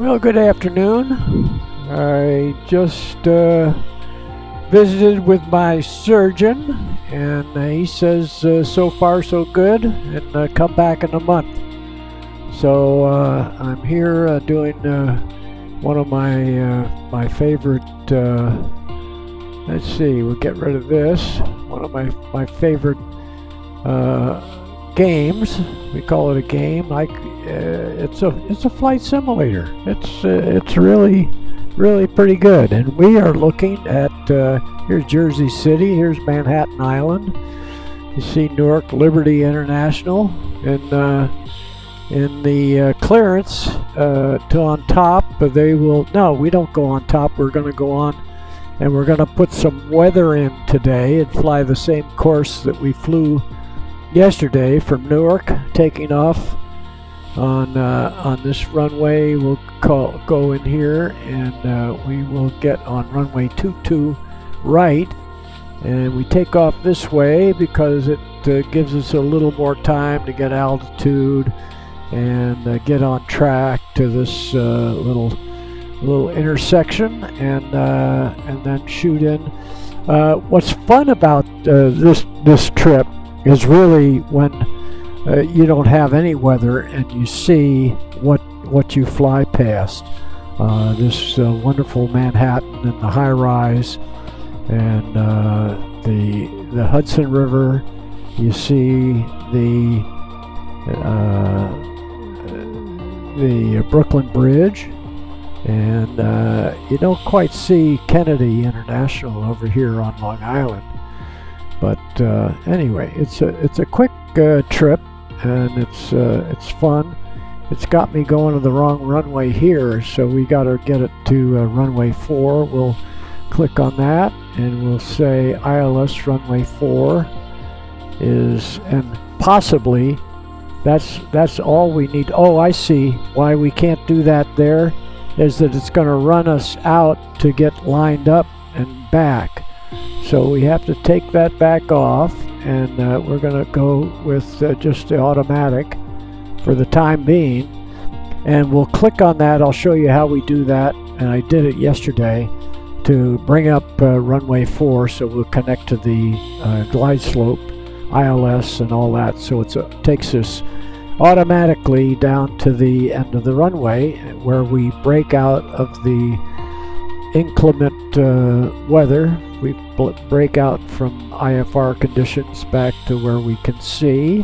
Well, good afternoon. I just visited with my surgeon, and he says so far so good, and come back in a month. So I'm here doing one of my favorite. Let's see, we'll get rid of this. One of my favorite games. We call it a game. It's a flight simulator. It's really pretty good. And we are looking at here's Jersey City. Here's Manhattan Island. You see Newark Liberty International, and in the clearance to on top. But they will we don't go on top. We're going to go on, and we're going to put some weather in today and fly the same course that we flew yesterday from Newark, taking off on this runway. We'll go in here, and we will get on runway 22 right, and we take off this way because it gives us a little more time to get altitude and get on track to this little intersection, and then shoot in. What's fun about this trip is really when you don't have any weather and you see what you fly past. This wonderful Manhattan and the high rise, and the Hudson River. You see the Brooklyn Bridge, and you don't quite see Kennedy International over here on Long Island. But anyway, it's a quick trip, and it's fun. It's got me going to the wrong runway here, so we got to get it to runway 4. We'll click on that, and we'll say ILS runway 4 is, and possibly that's all we need. Oh, I see why we can't do that there, is that it's going to run us out to get lined up and back. So we have to take that back off, and we're going to go with just the automatic for the time being. And we'll click on that. I'll show you how we do that, and I did it yesterday to bring up runway 4, so we'll connect to the glide slope, ILS, and all that. So it takes us automatically down to the end of the runway, where we break out of the inclement weather. We break out from IFR conditions back to where we can see,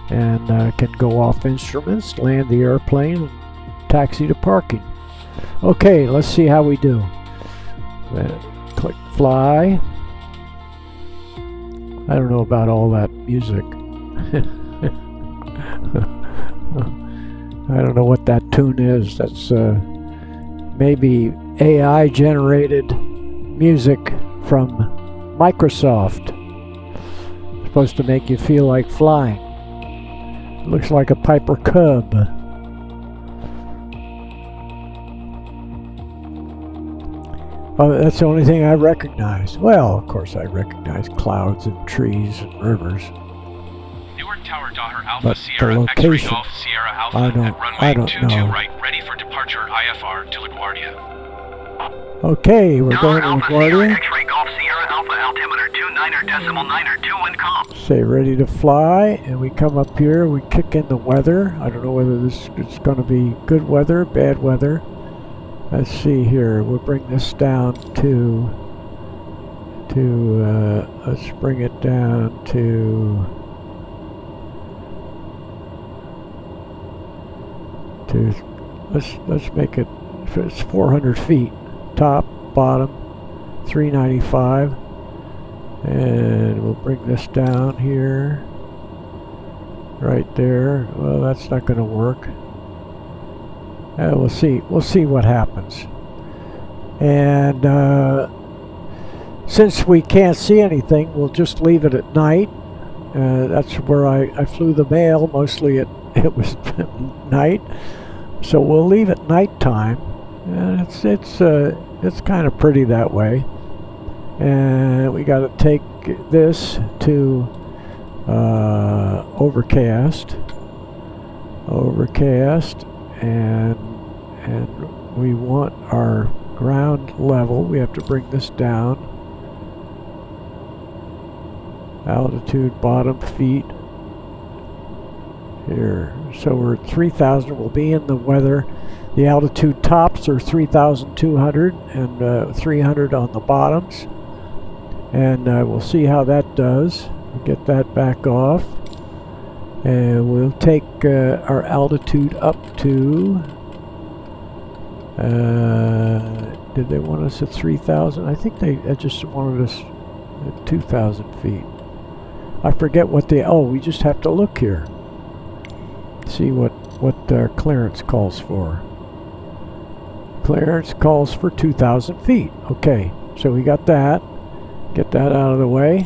and can go off instruments, land the airplane, and taxi to parking. Okay, let's see how we do. Click fly. I don't know about all that music. I don't know what that tune is. That's maybe AI generated music from Microsoft. It's supposed to make you feel like flying. It looks like a Piper Cub. Oh, that's the only thing I recognize. Well, of course I recognize clouds and trees and rivers. Newark Tower Daughter Alpha But Sierra the X-Ray location, Golf Sierra Alpha I at don't runway 22 know. right, ready for departure IFR to LaGuardia. Okay, we're going to Alpha Sierra LaGuardia. X-Ray Golf Sierra Alpha altimeter 29.9 wind calm. Say ready to fly, and we come up here, we kick in the weather. I don't know whether this is going to be good weather, bad weather. Let's see here. We'll bring this down to let's bring it down to let's make it, it's 400 feet, top, bottom, 395, and we'll bring this down here, right there. Well, that's not going to work. We'll see what happens. And since we can't see anything, we'll just leave it at night. That's where I flew the mail. Mostly it was night, so we'll leave it nighttime. And it's kind of pretty that way. And we got to take this to overcast, and and we want our ground level. We have to bring this down. Altitude, bottom feet. Here. So we're at 3,000. We'll be in the weather. The altitude tops are 3,200 and 300 on the bottoms. And we'll see how that does. We'll get that back off. And we'll take our altitude up to... did they want us at 3,000? I think they just wanted us at 2,000 feet. I forget what they... Oh, we just have to look here. See what our clearance calls for. Clearance calls for 2,000 feet. Okay, so we got that. Get that out of the way.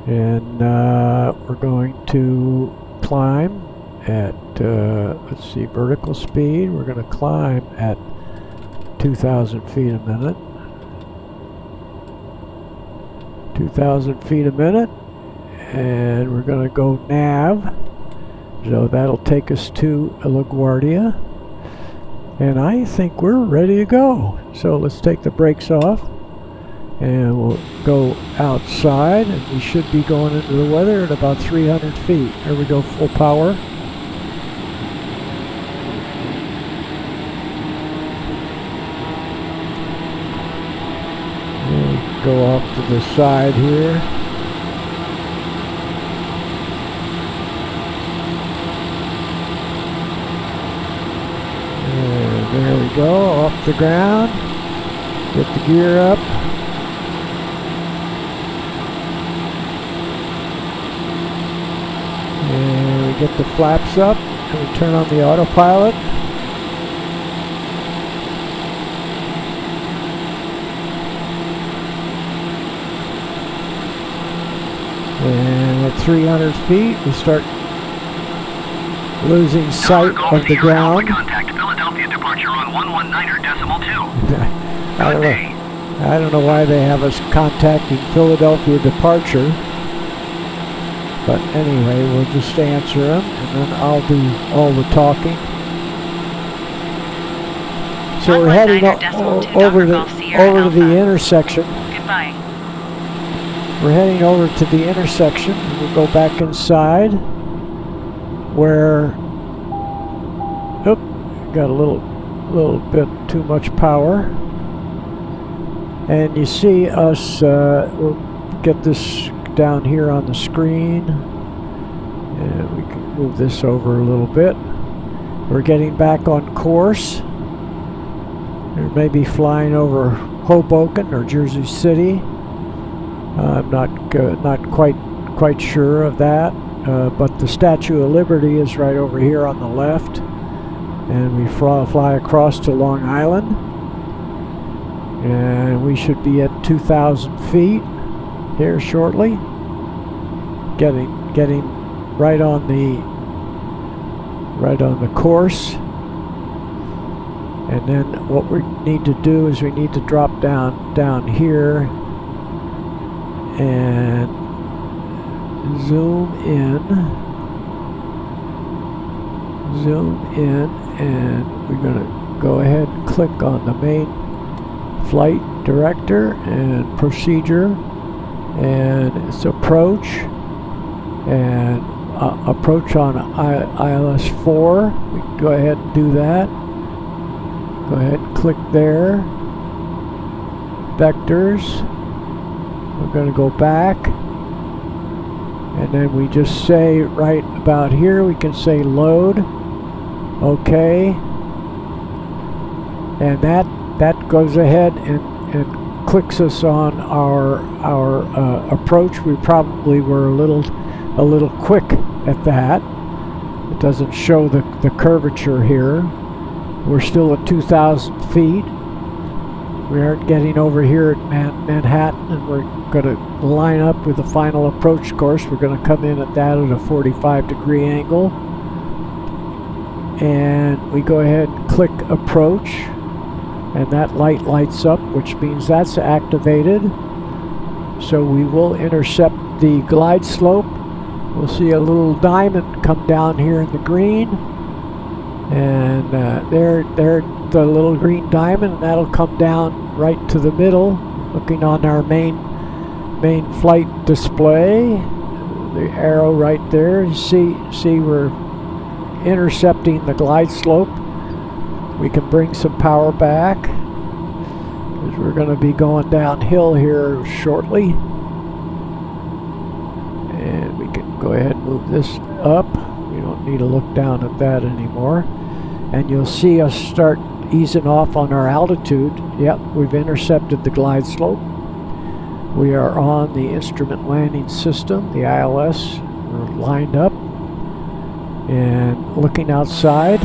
And we're going to climb at, let's see, vertical speed. We're going to climb at 2,000 feet a minute. 2,000 feet a minute. And we're going to go nav. So that'll take us to LaGuardia. And I think we're ready to go. So let's take the brakes off. And we'll go outside, and we should be going into the weather at about 300 feet. There we go, full power. And go off to the side here. And there we go, off the ground. Get the gear up. And we get the flaps up, and we turn on the autopilot. And at 300 feet, we start losing sight of the ground. Contact Philadelphia departure on 119.2. I don't know why they have us contacting Philadelphia departure. But anyway, we'll just answer them, and then I'll do all the talking. So we're heading over to the intersection. Goodbye. We're heading over to the intersection. We'll go back inside, where, got a little bit too much power. And you see us. We'll get this down here on the screen, and we can move this over a little bit. We're getting back on course. We may be flying over Hoboken or Jersey City. I'm not quite sure of that, but the Statue of Liberty is right over here on the left, and we fly across to Long Island, and we should be at 2,000 feet here shortly. Getting right on the course. And then what we need to do is we need to drop down here and zoom in, and we're going to go ahead and click on the main flight director and procedure, and it's approach, and approach on ILS-4. We can go ahead and do that. Go ahead and click there. Vectors. We're going to go back, and then we just say right about here, we can say load. Okay. And that goes ahead and clicks us on our approach. We probably were a little quick at that. It doesn't show the curvature here. We're still at 2,000 feet. We aren't getting over here at Manhattan, and we're going to line up with the final approach course. We're going to come in at that at a 45-degree angle. And we go ahead and click approach, and that light lights up, which means that's activated. So we will intercept the glide slope. We'll see a little diamond come down here in the green, And there the little green diamond, and that'll come down right to the middle, looking on our main flight display. The arrow right there. See we're intercepting the glide slope. We can bring some power back, because we're going to be going downhill here shortly. And we can go ahead and move this up. We don't need to look down at that anymore. And you'll see us start easing off on our altitude. Yep, we've intercepted the glide slope. We are on the instrument landing system, the ILS. We're lined up and looking outside.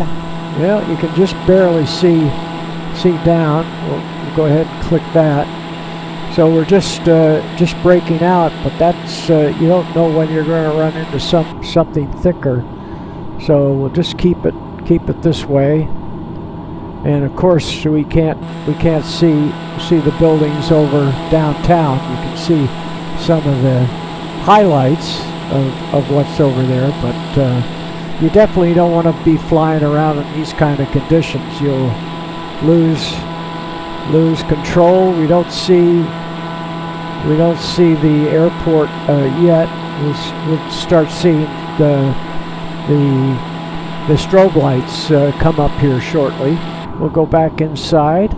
Yeah, you can just barely see down. We'll go ahead and click that. So we're just breaking out, but that's you don't know when you're going to run into something thicker. So we'll just keep it this way. And of course we can't see the buildings over downtown. You can see some of the highlights of what's over there, but you definitely don't want to be flying around in these kind of conditions. You'll lose control. We don't see the airport yet. We'll start seeing the strobe lights come up here shortly. We'll go back inside.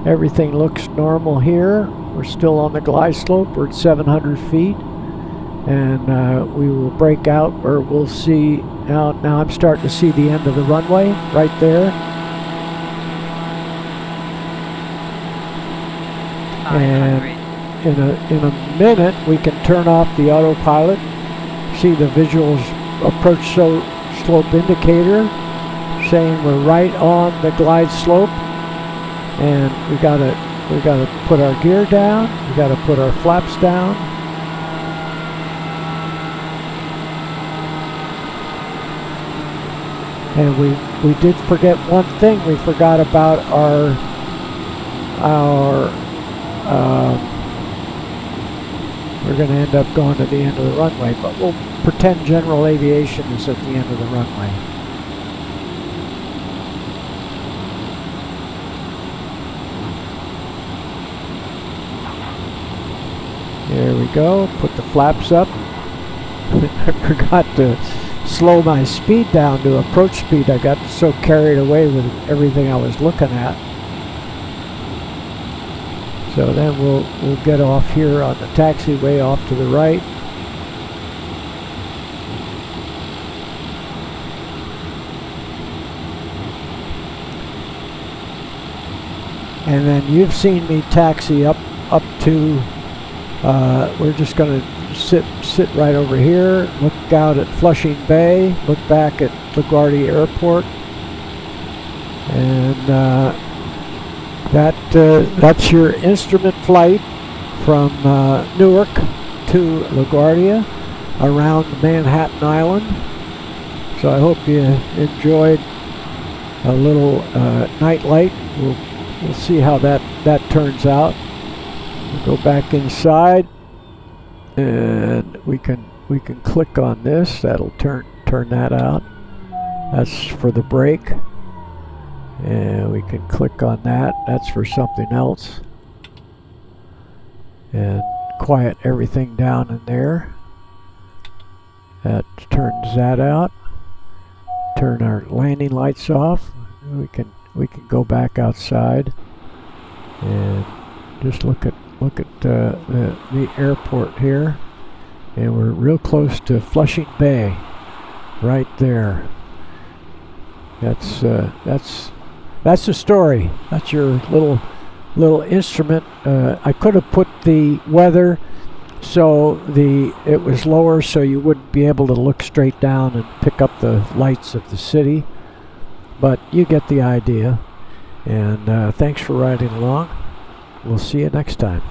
Everything looks normal here. We're still on the glide slope. We're at 700 feet. And we will break out, or we'll see. Now I'm starting to see the end of the runway right there. And in a minute, we can turn off the autopilot. See the visuals approach slope indicator saying we're right on the glide slope, and we gotta put our gear down. We gotta put our flaps down. And we did forget one thing. We forgot about our we're going to end up going to the end of the runway, but we'll pretend general aviation is at the end of the runway. There we go. Put the flaps up. I forgot to slow my speed down to approach speed. I got so carried away with everything I was looking at. So then we'll get off here on the taxiway off to the right. And then you've seen me taxi up to, we're just going to sit right over here, look out at Flushing Bay, look back at LaGuardia Airport, and that's your instrument flight from Newark to LaGuardia around Manhattan Island. So I hope you enjoyed a little night light. We'll see how that turns out. We'll go back inside, and we can click on this. That'll turn that out. That's for the brake. And we can click on that. That's for something else. And quiet everything down in there. That turns that out. Turn our landing lights off. We can go back outside and just look at the airport here. And we're real close to Flushing Bay, right there. That's the story. That's your little instrument. I could have put the weather so it was lower, so you wouldn't be able to look straight down and pick up the lights of the city. But you get the idea. And thanks for riding along. We'll see you next time.